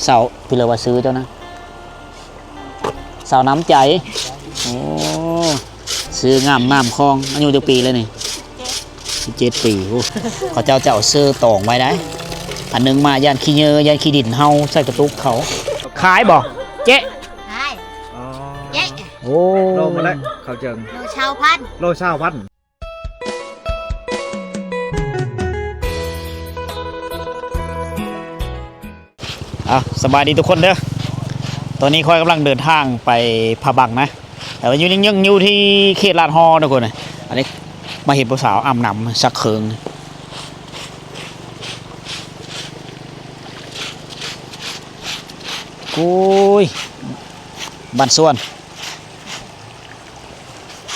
เสาพี่เลยว่าซื้อเจ้านะเสาน้ำใจโอ้ซื้องามคลองอายุจะปีเลยนี่17 ปีเขาเจ้าเอาซื้อตองไว้ได้อันนึงมาย่านขี้เยอะย่านขี้ดินเฮาใส่กระตุกเขาขายบ่เจ๊ขายเจ๊โอ้โลมาแล้วเขาเจิงโลชาวพันโลชาวพันสบายดีทุกคนเด้อตอนนี้ค่อยกำลังเดินทางไปผาบังนะแต่ว่ายังอยู่ที่เขตลาดฮอทุกคนนะอันนี้มาเห็นผู้สาวอาบน้ำสักเคืองโอ้ยบันส่วน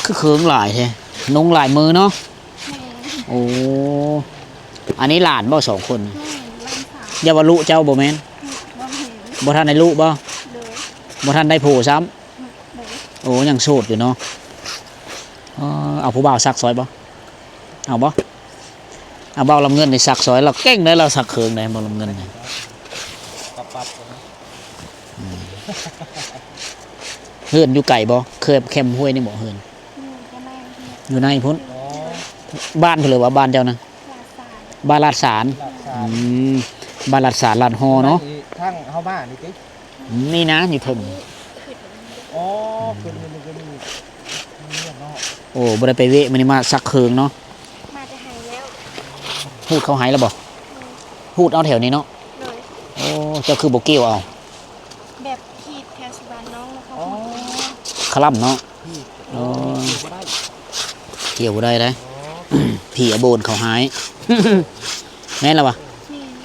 คือเคืองหลายใช่นุ่งหลายมือเนาะโอ้อันนี้หลานบ่2 คนอย่าว่าลุเจ้าบ่แม่นบ่ทันได้ลุบ่ทันได้โผล่ซ้ำโอ้ยังโสดอยู่เนาะเอาผู้บ่าวซักซอยบ่เอาบ่เอาบ่าวลำเงินในซักซอยเราเก่งเลยเราซักเคืองเลยบ่าวลำเงินเนี่ยเฮือนอยู่ไก่บ่เคยแคมห้วยนี่บ่เฮือนอยู่ในพุ่นบ้านเพิ่นเลยว่าบ้านเจ้านะบ้านลาดสารบ้านลาดสารลาดฮอเนาะทั้งเฮาบ้านนี่ตินี่นะอยู่ถึงอ๋อเป็นเนาะโอ้บ่ได้ไปเวะมื้อนี้มาซักเคืองเนาะมาจะหายแล้วพูดเขาหายแล้วบ่พูดเอาแถวนี้เนาะโอ้เจ้าคือบ่เกี่ยวเอาแบบขีดแถวสุวรรณน้องแล้วเขาคล่ำเนาะอ๋อเกี่ยวบ่ได้เลยผีอโบนเขาหายแม่นแล้ววะ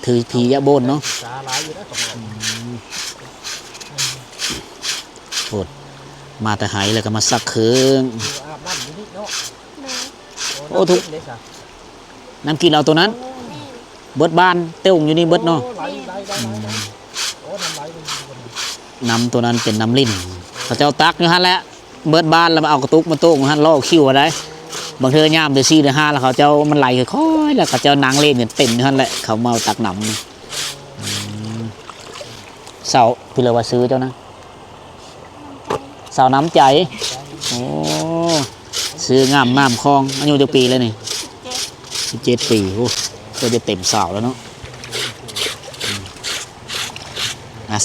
ถือผีอโบนเนาะโหดมาแต่หายแล้วก็มาซักเคืองโอ้ทุกน้ำกินเอาตัวนั้นเบิดบ้านเต้งอยู่นี่เบิดเนาะน้ำตัวนั้นเป็นน้ำลิ้นเขาเจ้าตักอยู่ฮั่นแหละเบิดบ้านแล้วมาเอากระตุกมาโต้งฮั่นล่อคิวอะไรบางเทื่อย่ามเดือด4 เดือน 5แล้วเขาเจ้ามันไหลค่อยๆแล้วเขาเจ้านางเล่นกันเต็มอยู่ฮั่นแหละเขาเมาตักน้ำเสาพี่เลยว่าซื้อเจ้านะเสาน้ำใจโอ้ซื้องามคลองอายุจะปีเลยนี่17 ปีก็จะเต็มเสาแล้วเนาะ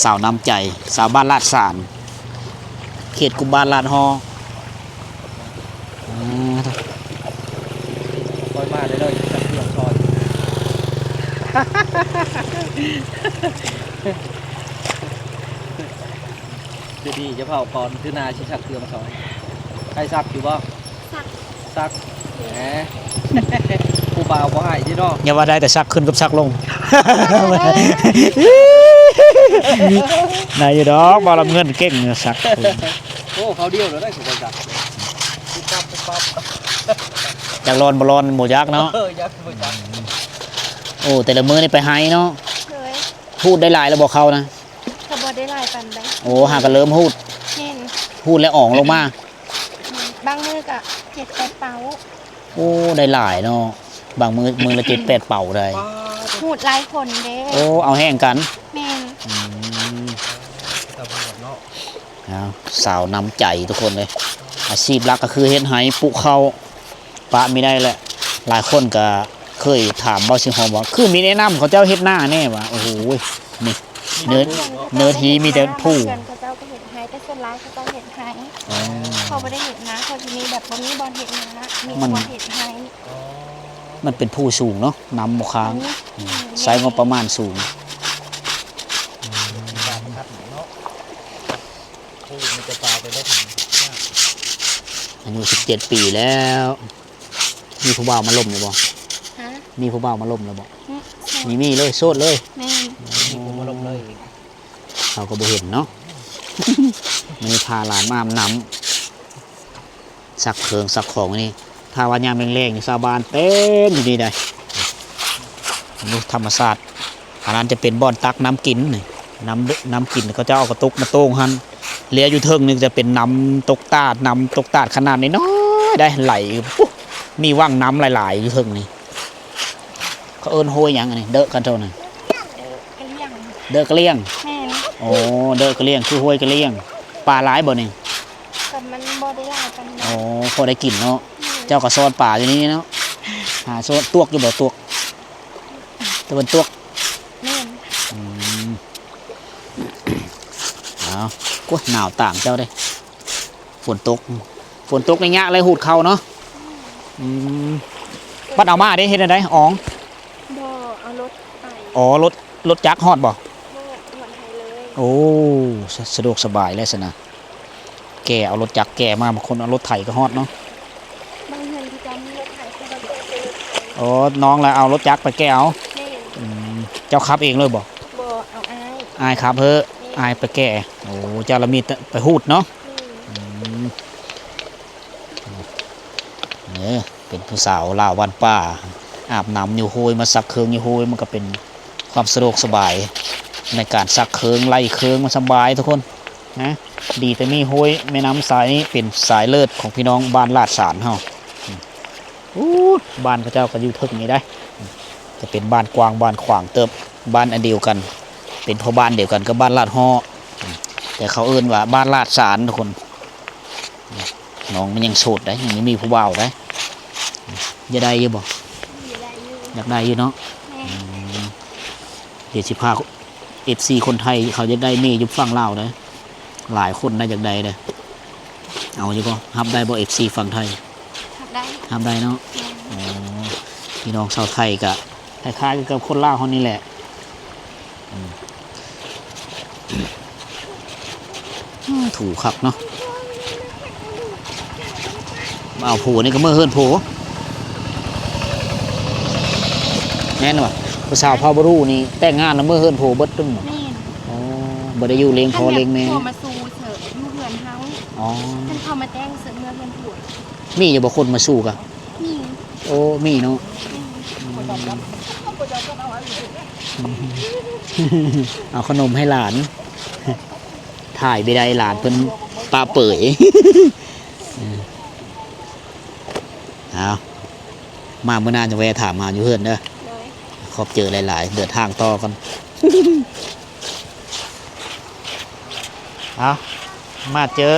เสาน้ำใจเสาบ้านลาดสารเขตกุมบ้านลาดฮอคอยมาได้เลยจับเครื่องซอยจะดีจะเผาก่อนคือนาชิชักเครื่องซอยใครซักอยู่บ่ซักแหมผู้บ่าวบ่ให้ที่เนาะอย่าว่าได้แต่ซักขึ้นกับซักลงนายอยู่ดอกบ่รับเงินเก่งซักโอ้เขาเดียวแล้วได้สุดจักปั๊บอยากร้อนบ่ร้อนหมูยักษ์เนาะยักษ์บ่จักโอ้แต่ละมื้อนี่ไปไฮเนาะพูดได้หลายแล้วบอกเขานะก็บ่ได้หลายปานใดโอ้หากันเริ่มพูดแล้วอ่องลงมาบางมื้อก็7-8 เป๋าโอ้ได้หลายเนาะบางมื้อละ7-8 เป๋าได้พูดหลายคนเด้โอ้เอาแห้งกันแม่นสาวน้ำใจทุกคนเลยอาชีพหลักก็คือเฮ็ดไหปุเข้าปะไม่ได้แหละหลายคนก็เคยถามเบาสิหอมว่าคือมีแนะนำเขาเจ้าเฮ็ดหน้าแน่ว่ะโอ้โหนี่เนื้อทีมีแต่ผู้เขาเจ้าก็เฮ็ดไหแต่ส่วนหลายเขาเจ้าเฮ็ดไหเขาไม่ได้เฮ็ดนะเขาจะมีแบบบ่มีบอลเฮ็ดนะมีบอลเฮ็ดไหมันเป็นผู้สูงเนาะนำบ่ค้างใช้งบประมาณสูงอายุ17 ปีแล้วมีผู้บ่าวมาล้มเลยบ่มีผู้บ่าวมาล้มเลยบ่มีเลยโสดเลยมาล้มเลยเขาก็บ่เห็นเนาะมันพาหลานมาอาบน้ำซักเครื่องซักของนี่ถ้าวันยามแรงๆนี่ชาวบ้านเต็มอยู่นี่ได้นี่ธรรมศาสตร์อันนั้นจะเป็นบ่อนตักน้ำกินนี่น้ำกินเขาจะเอากระตุกมาโต้งหันเลี้ยอยู่เทิงนึงจะเป็นน้ำตกตาดขนาดนี้น้อยได้ไหลมีว่างน้ำหลายๆอยู่เทิงนี่เขาเอิ้นโหยยังไงเดอะกันเท่านั้นเดอะกระเลี่ยง โอ้เด้อกระเลี้ยงคือห้วยกระเลี้ยงปลาหลายบ่นี่ กับมันบ่ได้หลายกัน โอ้พอได้กินเนาะเจ้าก็ซ่อนป่าอยู่นี่เนาะหาซ่อนตวกอยู่บ่ตวกตะวันตวก แม่น อืมเอากวดหนาวต่างเจ้าได้ฝนตกในยะเลยหูดเข้าเนาะอืมบัดเอามาได้เฮ็ดได้อ๋อง บ่เอารถไป อ๋อรถจักรฮอดบ่ บ่หมดให้เลย โอ้สะดวกสบายเลยสินะแกเอารถจักรแกมาบางคนเอารถไถก็ฮอดเนาะ บางเงินที่จะมีรถไถคือเราเป็นรถไถ โอ้น้องแล้วเอารถจักรไปแกเอา แม่น อืมเจ้าขับเองเลยบ่ บ่เอาอ้าย อายขับเฮ้ออายไปแกโอ้เจ้าละมีแต่ไปหูดเนาะ อืม เนี่ยเป็นผู้สาวลาววันป้าอาบน้ำอยู่โฮยมาซักเครื่องอยู่โฮยมันก็เป็นความสะดวกสบายในการซักเครื่องไล่เครื่องมันสบายทุกคนนะดีแต่มีโฮยแม่น้ำสายนี้เป็นสายเลิศของพี่น้องบ้านลาดสารเฮาอู้บ้านพระเจ้าก็อยู่ทึกนี้ได้จะเป็นบ้านกว้างบ้านขวางเติบบ้านอันเดียวกัน เป็นพ่อบ้านเดียวกันกับบ้านลาดฮ้อแต่เขาเอิ้นว่าบ้านลาดสารทุกคนน้องมันยังโสดได้ยังไม่มีผู้บ่าวได้จะได้อยังบ่ อยู่ได้อยู่ อยากได้อยู่เนาะ แม่ เดี๋ยวสิพาFC คนไทยเขาจะได้เมย์ยุบฝั่งลาวนะหลายคนได้อยากได้เลยเอาอยู่บ่ฮับได้บ่ FC ฝั่งไทย ทำได้ ฮับได้เนาะ แม่น อ๋อพี่น้องชาวไทยก็คล้ายๆกับคนลาวเขานี่แหละถูกครับเนาะมาเอาโผนี่ก็เมื่อเฮิรนโผแน่นว่ะผู้สาวพาวบรูนี่แต่งงานแล้วเมื่อเฮิรนโผเบิดตึ้งเนาะ แม่น อ๋อบ่ได้อยู่เลี้ยงพ่อเลี้ยงแม่ โทรมาสู่เถอะอยู่เฮือนเฮา อ๋อ ท่านเข้ามาแจ้งเสือเมื่อเฮือนผัว มีอยู่บ่คนมาสู้กะ นี่ โอ้มีเนาะเอาขนมให้หลาน ถ่ายไปได้หลานเพิ่นปลาเปื่อย เอามาเมื่อนานจะแวะถามมาอยู่เฮือนเด้อ เลย ขอบเจอหลายๆ เดินทางต่อกัน เอามาเจอ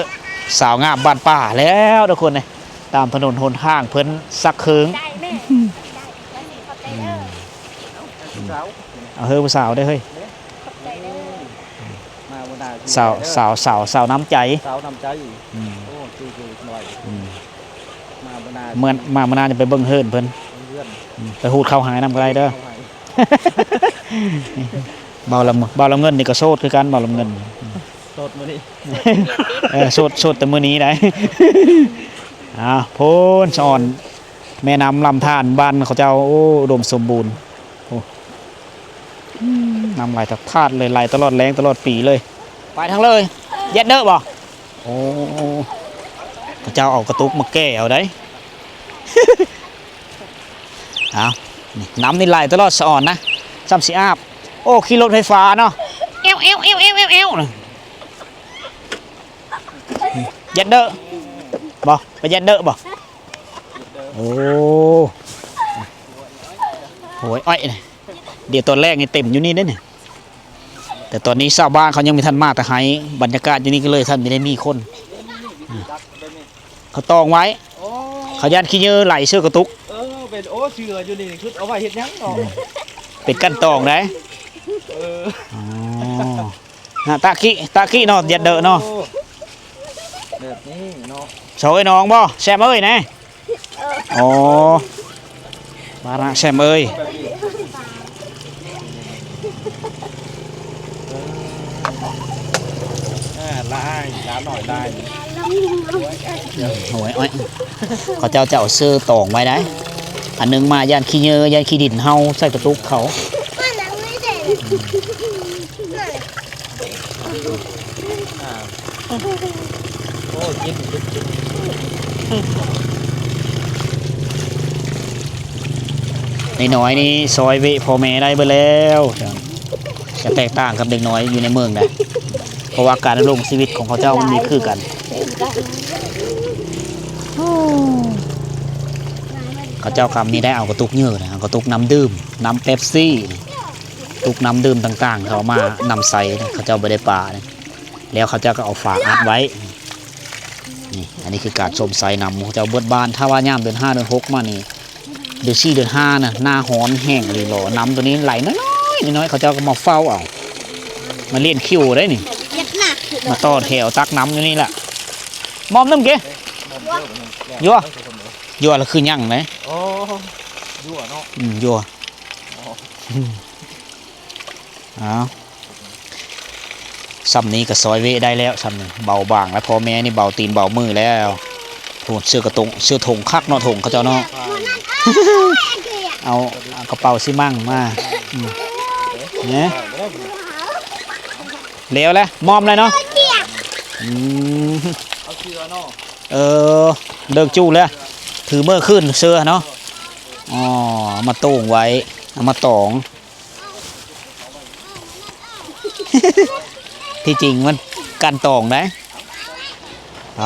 สาวงามบ้านป่าแล้วทุกคนเลยตามถนนหนทางเพิ่นสักเคือง ได้แม่ได้แล้วสิขอบใจเด้อ สาว เอาเฮ้ยผู้สาวได้อเฮ้ย ขอบใจเด้อ มาบนดา สาวน้ำใจ สาวนำใจ อืม โอ้คือหน่อย อืม มาบนดา เมื่อมาเมื่อนานจะไปเบิ่งเฮิรนเพิ่น เพื่อน ไปหูดเข้าหายน้ำกระไรเด้อ เข้าให้ เบาลำเงินนี่ก็โสดคือกันเบาลำเงิน สดมื้อนี้ โสดแต่มื้อนี้ได้ โพนสอนแม่น้ำลำธารบ้านเขาเจ้าโอ้อุดมสมบูรณ์โอ้น้ำไหลทักทาดเลยไหลตลอดแรงตลอดปีเลย ไปทั้งเลยเย็ดเด้อบ่โอ้เขาเจ้าเอากระตุกมาแก้เอาได้ นี่น้ำนี่ไหลตลอดสะอ่อนนะซ้ำสิอาบโอ้ขี่รถไฟฟ้าเนาะเอวเย็ดเด้อบ่ไปเย็ดเด้อบ่โอ้โหอ้อยนี่เดี๋ยวตอนแรกนี่เต็มอยู่นี่เด้อเนี่ยแต่ตอนนี้ชาวบ้านเขายังไม่ทันมาแต่ให้บรรยากาศอยู่นี่ก็เลยท่านไม่ได้มีคนเขาตองไว้ โอ้ เขายันขี้เยอะไหลเสื้อกระตุก เป็นโอ้เชื่ออยู่นี่คือเอาไว้เฮ็ดหยังเนาะ เป็นกั้นตองได้ เออ อ๋อน่ะตาขี้เนาะเย็ดเด้อเนาะ แบบนี้เนาะ โชยน้องบ่แซมเอ้ยนะโอ้มาละแซมเอ้ย แบบนี้ลายร้านหน่อยได้ โอ้ยอ้อยเขาเจ้าเอาเสื้อตองไว้ได้อันหนึงมาย่านขี้เยอะย่านขี้ดินเฮาใส่กระตุกเขา โอ้กิน น้อยๆนี่ซอยเวพ่อแม่ได้เบิดแล้วจะแตกต่างกับเด็กน้อยอยู่ในเมืองได้เพราะว่าการดำรงชีวิตของเขาเจ้ามันมีคือกัน เขาเจ้าคำนี้ได้เอากระตุกเยอะนะเอากระตุกน้ำดื่มน้ำเป๊ปซี่ ตุกน้ำดื่มต่างๆ เขามานำใส่นะเขาเจ้าไปได้ปลาเนี่ยแล้วเขาเจ้าก็เอาฝาอัดไว้นี่อันนี้คือการชมใส่น้ำเขาเจ้าเบิดบานถ้าว่าย่ามเดือน5เดือน6มานี่เดือน4เดือน5น่ะหน้าฮ้อนแห้งเลยหรอน้ำตัวนี้ไหลน้อยๆเขาเจ้าก็มาเฝ้าเอามาเล่นคิวได้นี่ ยัดหนัก มาต่อแถวตักน้ำอยู่นี่แหละมอมน้ำเก๋ยัวยัวแล้วคือยั่งไหม โอ้ยั่วเนาะ ยัวเอาซ้ำนี้ก็ซอยเวได้แล้วซ้ำนี้เบาบางแล้วพ่อแม่นี่เบาตีนเบามือแล้วพูดเสื้อกระตงเสื้อถงคักเนาะถงเขาเจ้าเนาะเอากระเป๋าซิมั่งมาเนี่ยเลี้ยวแล้วมอมเลยเนาะ เอาเชือเนาะ เลิกจู้แล้วถือเมื่อขึ้นเสื้อเนาะอ๋อมาโต่งไว้เอามาตอง ที่จริงมันกันตองนะไป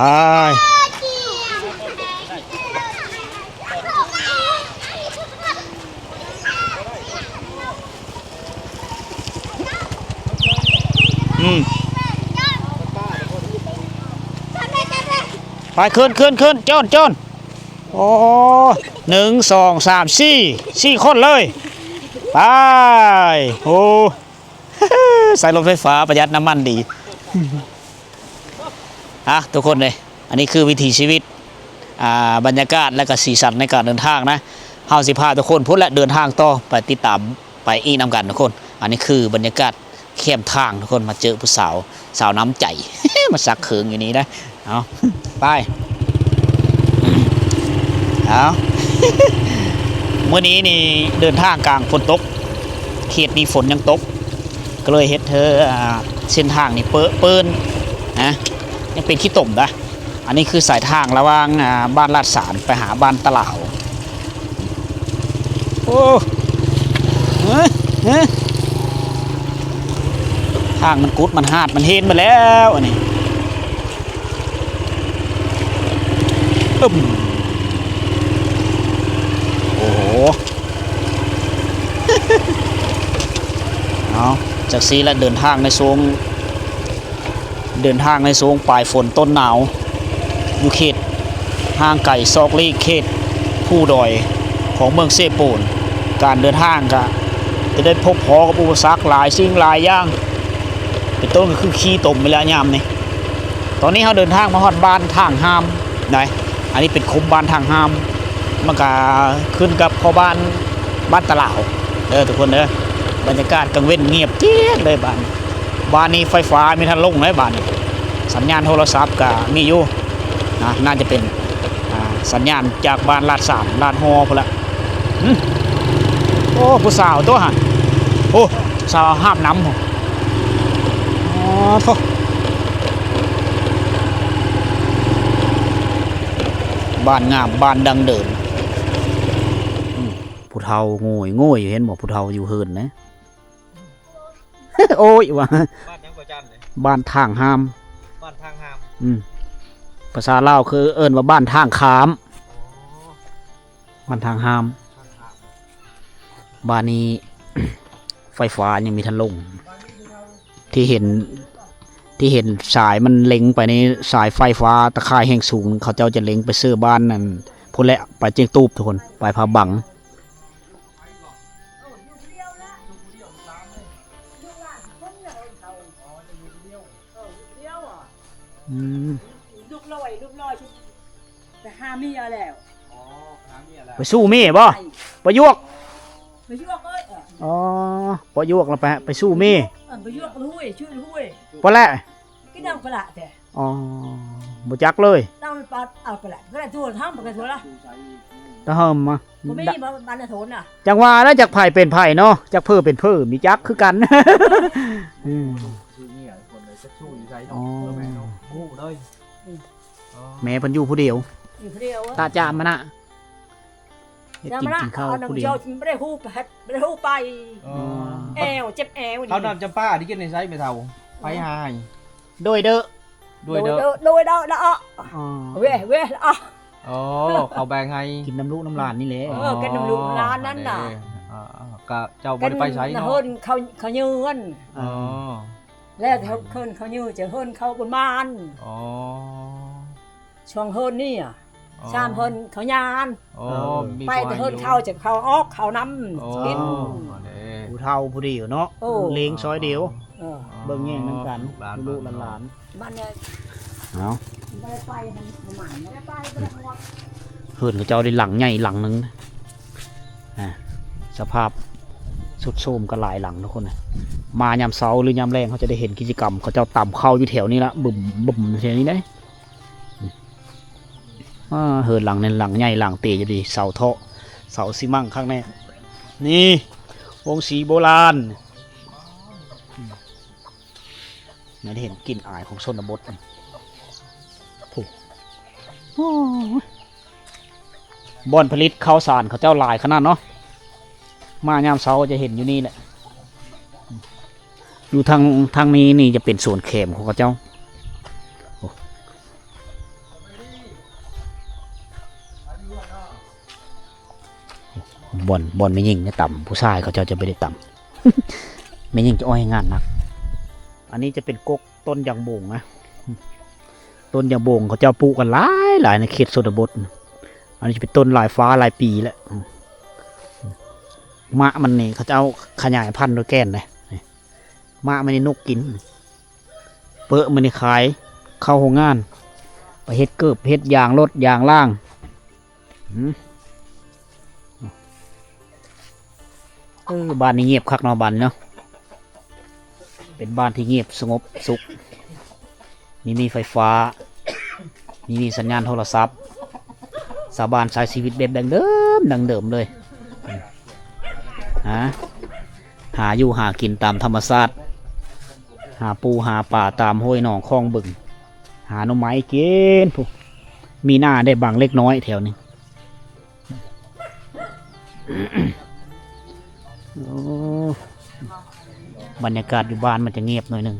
ไปขึ้นจนโอ้1 2 3 4คนเลยไปโอ้ ใส่รถไฟฟ้าประหยัดน้ำมันดีทุกคนเลยอันนี้คือวิถีชีวิตบรรยากาศและก็สีสันในการเดินทางนะเฮาสิพาทุกคนพุ่นและเดินทางต่อไปติดตามไปอีนำกันทุกคนอันนี้คือบรรยากาศเข้มทางทุกคนมาเจอผู้สาวน้ำใจ มาซักเขิงอยู่นี้นะเอาไปเอา เมื่อนี้นี่เดินทางกลางฝนตกเขตนี้ฝนยังตกก็เลยเฮ็ดเธอเส้นทางนี่เปิ้นนะยังเป็นขี้ต่มนะอันนี้คือสายทางระหว่างบ้านลาดสารไปหาบ้านตะเหลาโอ้ทางมันกุดมันหาดมันเห็นมาแล้วอันนี้โอ้โห เอาจากซีและเดินทางในโซงปลายฝนต้นหนาวอยู่เขตห่างไก่ซอกลีเขตผู้ดอยของเมืองเซโปนการเดินทางก็จะได้พบพอกับอุปสรรคหลายสิ่งหลายอย่างเป็นต้นก็คือขี้ตมไปแล้วยามนี่ตอนนี้เราเดินทางมาฮอดบ้านทางห้ามไหนอันนี้เป็นคุมบ้านทางห้ามมันก็ขึ้นกับพ่อบ้านตะเหลาทุกคนบรรยากาศกลางเว้นเงียบเจี๊ยบเลยบ้านนี้ไฟฟ้ามีทันลงเลยบ้านนี้สัญญาณโทรศัพท์ก็มีอยู่นะน่าจะเป็นสัญญาณจากบ้านลาดสามลาดฮอพุ่นละโอ้ผู้สาวตัวหันโอ้สาวห้ามน้ำอ๋อโธ่บ้านงามบ้านดังเดิมผู้เฒ่าโง่อยู่เห็นบอกผู้เฒ่าอยู่เฮินนะ โอ้ยว่ะ บ้านยังประจันเลย บ้านทางห้าม บ้านทางห้าม ภาษาลาวคือเอิ้นว่าบ้านทางขามบ้านทางห้ามบ้านนี้ ไฟฟ้ายังมีทันลงที่เห็นสายมันเล็งไปในสายไฟฟ้าตะข่ายแห่งสูงเขาเจ้าจะเล็งไปซื้อบ้านนั่นพุ่นแหละไปเจียงตูบทุกคนไปพาบังลูกลอยแต่ห้ามีอะไรแล้ว ไปสู้เม่บ่ไปยวก ไปยั่วเอ้ย อ๋อไปยวกแล้วไปสู้เม่ ไปยั่วหุ้ยช่วยหุ้ย พอแล้ว ก็ดังประหลาดแต่ อ๋อบ่จักเลย ดังปลาเอาประหลาดก็ได้ทั่วทั้งประเทศละ ตะเฮิมมา ผมไม่มีบ้านโถนอ่ะ จังว่าแล้วจากไผ่เป็นไผ่เนาะจากเพื่อเป็นเพื่อมีจักคือกัน ชื่อนี่คนเลยจะสู้อยู่ใจ อ๋อ แม่เนาะงูเลย แม่เพันอยู่ผู้เดียว อยู่คนเดียว ตาจามมันน่ะเฮ็ด จำ กิน มาละ กินข้าว เอาหนัง ผู้เดีย เจ้าว ไม่ได้หู้ไม่ได้หู้ไปแอวเจ็บแอว เขานำจำป้าที่กินในไซส์ไม่เท่าไปหาย โดยเด้อ ด้วยเด้อ โดยเด้อละอ่ะ อ๋อ เว้อ่ะ อ๋อเขาแบ่งให้ กินน้ำลูกน้ำหลานนี่แหละ กันน้ำลูกร้านนั้นน่ะ ก็เจ้าบ่ได้ไปไสเนาะ เฮินเขายืน อ๋อ แล้วเฮินเขายืนจะเฮินเขาบนบ้าน อ๋อ ช่วงเฮินนี่อ่ะชามเฮินเขายาน อ๋อมี ไปแต่เฮินเขาจะเขาออกเขาน้ำกิน ผู้เฒ่าผู้ดีอยู่เนาะ โอ้ เลี้ยงซอยเดียว เออ เบิ่งแย่งนํกันลูกๆหลาน มันเนี่ย ๆเอา ไม่ได้ไปทำหมันไม่ได้ไปไม่ได้หมด เฮือนเขาเจ้าได้หลังใหญ่หลังหนึงอ่าสภาพสุดโทรมก็หลายหลังทุกคนนะมายามเช้าหรือยามแรงเขาจะได้เห็นกิจกรรมเขาเจ้าต่ำเข้าอยู่แถวนี้ละบึ่มบึ่มแถวนี้ได้เฮือนหลังนั้นหลังใหญ่หลังเตะจะดีเสาเทาะเสาซีมั่งข้างในนี่วงสีโบราณไม่ได้เห็นกลิ่นอายของชนบทถูกบ่อนผลิตข้าวสารเขาเจ้าหลายขนาดเนาะมายามเช้าจะเห็นอยู่นี่แหละอยู่ทางนี้นี่จะเป็นสวนแขมของเขาเจ้าบ่อนไม่ยิงเนี่ยต่ำผู้ชายเขาเจ้าจะไม่ได้ต่ำ ไม่ยิงจะอ้อยงานหนักอันนี้จะเป็นกกต้นยางโบงนะต้นยางโบงเขาเจ้าปลูกกันหลายในเขตชนบทอันนี้จะเป็นต้นลายฟ้าลายปีแล้วมะมันนี่เขาจะเอาขยายพันธุ์โดยแก่นเลยมะมันนี่นกกินเปอะมันนี่ขายเข้าโรงงานไปเฮ็ดเกิบเฮ็ดยางรถยางล่างบ้านนี้เงียบคักเนาะบ้านเนาะเป็นบ้านที่เงียบสงบสุขมีไฟฟ้ามีสัญญาณโทรศัพท์สาบานสายชีวิตแบบดังเดิมเลยหาอยู่หากินตามธรรมชาติหาปูหาป่าตามห้วยหนองคลองบึงหาหน่อไม้กินพวกมีหน้าได้บางเล็กน้อยแถวนึงบรรยากาศอยู่บ้านมันจะเงียบหน่อยหนึ่ง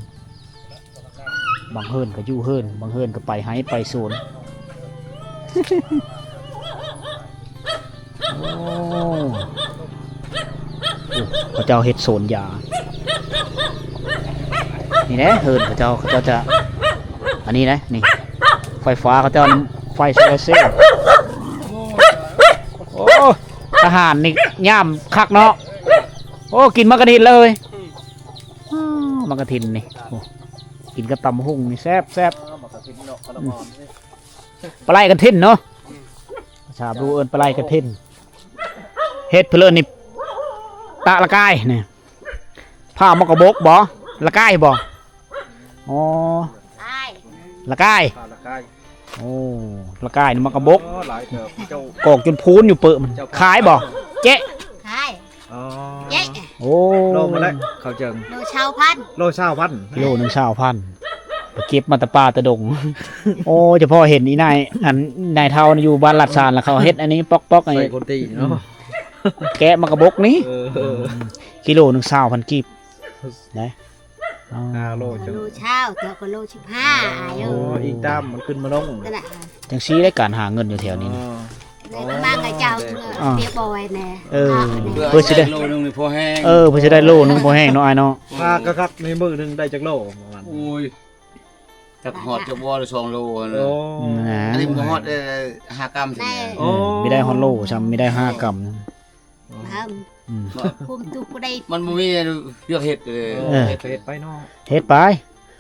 บางเฮิรนก็อยู่เฮิรนบางเฮิรนก็ไปไฮไปโซนเขาเจ้าเฮ็ดโซนยานี่นะเฮิรนเขาเจ้าจะอันนี้นะนี่ไฟฟ้าเขาเจ้าไฟโซลาร์เซลล์โอ้ทหารนี่ย่ำคักเนาะโอ้กินมะกระถินเลยมะกระถินนี่กินกระตำหุ่งนี่แซ่บปลาไหลกระถินเนาะชาบรูเอิญปลาไหลกระถินเฮ็ดเพลินนี่ตะละกายเนี่ยผ้ามะกระบกบ่ละกายบ่อ๋อละกายโอ้ละกายนี่มะกระบกกอกจนพูนอยู่เปิ่มันขายบ่เจ๊ขายเจ๊ โอ้ โลมาแล้วเขาเจิง โลชาวพัน โลชาวพัน กิโลนึงไปเก็บมาตะปาตะดง โอ้เฉพาะเห็นอีนายนายเท่าอยู่บ้านลัดซานแล้วเขาเฮ็ดอันนี้ป๊อกๆอัน ใส่ นี้ คนตีเนาะ แกะมากระบกนี้กิโลนึง20,000กีบได้โลจัง โลชาวเท่ากับโล15อยู่ อีกตามมันขึ้นมาลง นั่นแหละ จังซี่ได้การหาเงินอยู่แถวนี้นะ ในบ้านกับเจ้าเปียบอยแน่ เพื่อสิได้ โลนึงนี่พอแห้ง เพื่อสิได้โลนึงบ่แห้งเนาะอ้ายเนาะ ก็ครับในมือหนึงได้จักโลประมาณ โอ้ยจักหอดจักวอล2 โล โอ้ อันนี้มันก็หอด5 กรัมถึง ไม่ได้ฮอนโลซ้ำไม่ได้5 กรัม คุมตุกได้ มันบ่มีเลือกเห็ดเลย เฮ็ดไปเนาะ เฮ็ดไป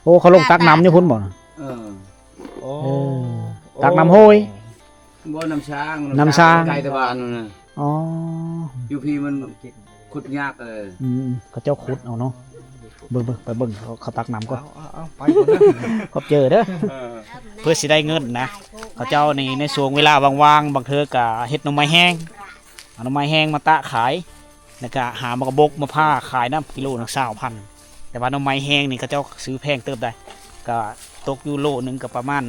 โอ้เขาลงตักน้ำอยู่พุ่นบ่ โอ้ ตักน้ำห้วย บ่น้ำช้าง น้ำช้าง ไก่ตะบานนั่นน่ะ อ๋อ อยู่พี่มันขุดยากเลย เขาเจ้าขุดเอาเนาะเบิ่งไปเบิ่งเขาตักน้ำก่อน เอาไปก่อนนะ ขอบเจอเด้อเพื่อสิได้เงินนะเขาเจ้านี่ในช่วงเวลาว่างๆบางเทื่อก็เฮ็ดหน่อไม้แห้งเอาหน่อไม้แห้งมาตะขายแล้วก็หามากระบกมาผ้าขายน้ำกิโลนึง20,000แต่ว่าหน่อไม้แห้งนี่เขาเจ้าซื้อแพงเติบได้ก็ตกอยู่โลนึงก็ประมาณ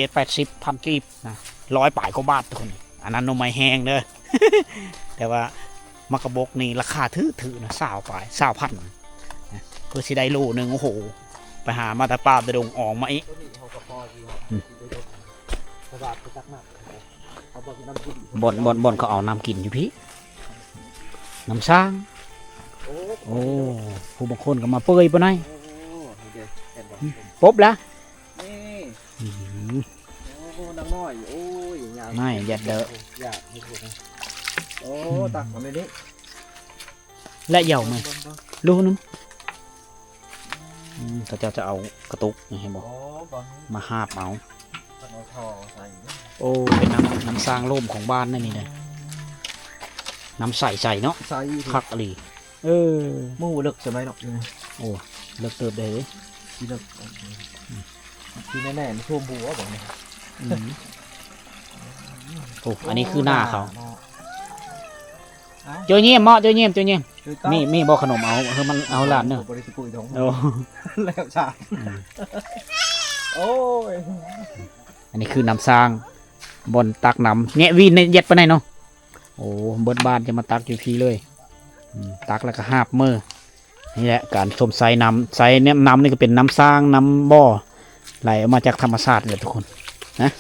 7-80,000กีบนะ100 ปลายกว่าบาททุกคนอันนั้นหน่อไม้แห้งเด้อ แต่ว่ามากระบกนี่ราคาถือนะ20 ปลาย20,000นะเพื่อสิได้โลนึงโอ้โหไปหามาตะปาตะดงออกมาอีกบ่อนเขาเอาน้ำกินอยู่พี่ น้ำช้าง โอ้ โอ้ผู้บางคนก็มาเปื่อยปะไน โอ้เดี๋ยวเห็นบ่ ปุ๊บละ นี่ อื้อหือ โอ้นางน้อยโอ้ยยาว ไม่ยัดเด้อ อยากให้พูดนะโอ้ตักมาเลยดิ และเหย่าไหมรู้นึงถ้าเจ้าจะเอากระตุกนี่ให้บอก โอ้บอล มาหาบเอา เอาทอใส่ โอ้เป็นน้ำสร้างร่มของบ้านนั่นนี่เลยน้ำใส่เนาะ ใส่ คักอหลีเออ หมูเลิกจะไหมหรอก โอ้เลิกเติบได้เลย ที่เลิกที่แน่ๆมันท่วมบัวบอกเนี่ย อืมโอ้อันนี้คือหน้าเขาเจอเยี่ยมเหมาะเจอเยี่ยมมีบอกขนมเอาเฮ้มันเอาหลานเนอะ บริสุทธิ์ปุ๋ยทอง โอ้ แล้วชาโอ้ย อันนี้คือน้ำสร้างบนตักน้ำเนี่ยวีนเย็ดไปไหนเนาะโอ้เบิดบ้านจะมาตักอยู่พี่เลยตักแล้วก็หาบมือนี่แหละการชมไซน้ำไซเนี่ยน้ำนี่ก็เป็นน้ำสร้างน้ำบ่อไหลออกมาจากธรรมชาติเลยทุกคนนะ